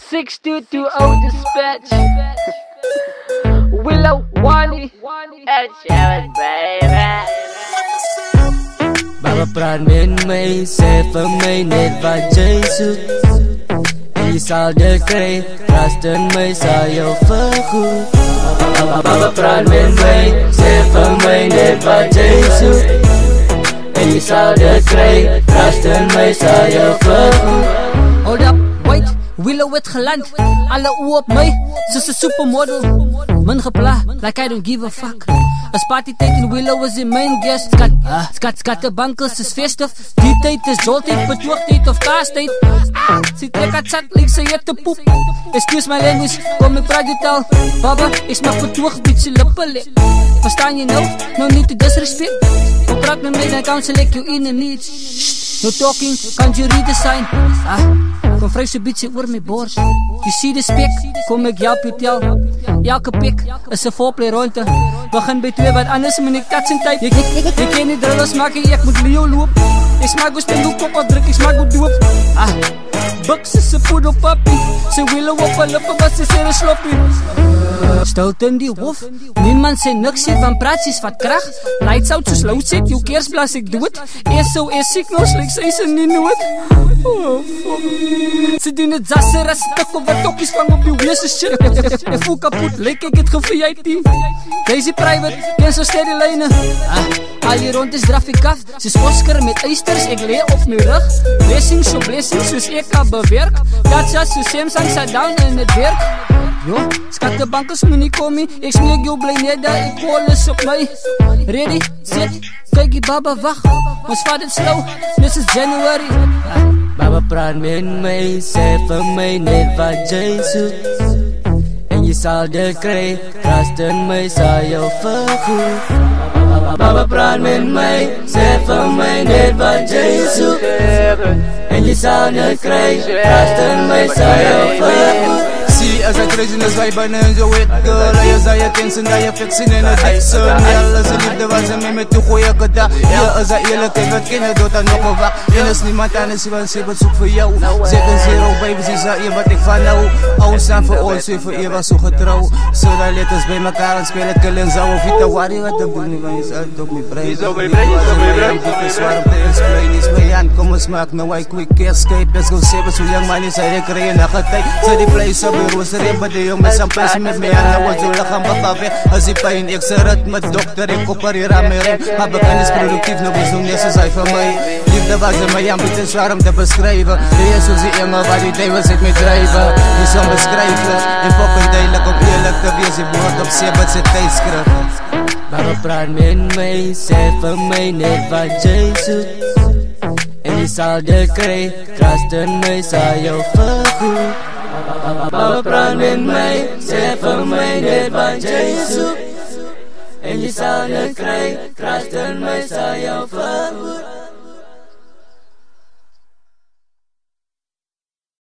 6220 dispatch. Willow, Wally, and Sharon, baby. Baba praat met my, sê vir my net wat jy soek. En jy sal dit kry, trust in my sal jou vergoed. Baba praat met my, sê vir my net wat jy soek. En jy sal dit kry, trust in my sal jou vergoed. Hold up, wait, Willow het geland. Alle oë op my, soos 'n supermodel. Min gepla, like I don't give a fuck. As party tyd en Willow is die main guest. Skattebankers is festive. Die tyd is joltyd, betoogtyd of kaastyd. Sy trek het zat, like sy het te poep. Excuse my language, kom ek praat jou taal. Baba, ek smaak betoog, bietjie lippele. Verstaan jy nou? No need to disrespect. Kom praat met my, dan counsel ek jou in en needs. No talking, can't you read the sign? Kom vry so bietjie oor my bors. You see the spek, kom ek help jou tel. Elke pik is 'n foreplay ronde. Begin by 2 wat anders moet ek touch en tyd. Ek ken nie drillers maak ek moet Leo loop. Ek smaak go spend hoek op wat druk, ek smaak go doop. Buks is 'n poedel puppy. Sy Willow op haar lippe was sy sê 'n sloppie. Stilte in die hof. Niemand sê niks hier van praatjies wat krag. Lights out soos load set, jou keers blas ek dood. SOS signals like sy is in die nood. Oh fuck. Sy doen het zasser as stuk op wat tokkies vang op die weese shit. Ek voel kapot, lyk ek het ge-VIP. Daisy private, ken so steady lyne. Al hier rond is draf ek af, soos Oscar met eisters, ek lee op my rug. Blessings, soos ek kan bewerk. Gotcha, soos Samsung sat down en het werk. Jo, skattebankers moet nie kom nie. Ek smeek jou bly net dat ek call is op my. Ready, set, kyk die baba wag. Ons vat het slow, this is January. Baba praat met my, sê vir my net wat jy soek. En jy sal dit kry, trust in my sal jou vergoed. Baba praat met my, sê vir my net wat jy soek. En jy sal dit kry, trust in my sal jou vergoed. See, as I crazy as I burn in your wet girl. I use I attention that you're fixing in a Dixon. Yeah, as I live the was a meme to goeie kada. Yeah, as I eerlijk kijk wat ken het, doet dat nog een wak. En is niemand anders die van sê wat soek vir jou. 7-0 babies is daar wat ek van nou. Ouds staan vir ons, weer vir eeuwig so getrouw. So dat let ons bij mekaar en speel het killing zou. Of niet te worry wat ik doe niet, want je is uit op mijn brein. Je is op mijn brein, je is op mijn brein. Het is waar op de explain, is mijn hand. Kom eens maak nou I quick escape. Let's go save so young man is hij rekreë na getij. Zo die place op Rosary, but the young man pas met me aan was zo lachen bakawe. As die pijn ek se rit met dokter ek opereer aan my rim. Maar bekend is productief, nog is nog net soos hy vir my. Liefde was in my ambit is zwaar om te beskrywe. Die is soos die engel wat die duiwels het my drywe. Die som beskrywe, en fucking duidelik om eerlik te wees. Die woord op Sebet se tydskrif. Baba praat met my, sê vir my net wat jy soek. En jy sal dit kry, trust in my sal jou vergoed. Baba praat met my, sê vir my net wat jy soek. En jy sal dit kry, trust in my sal jou vergoed.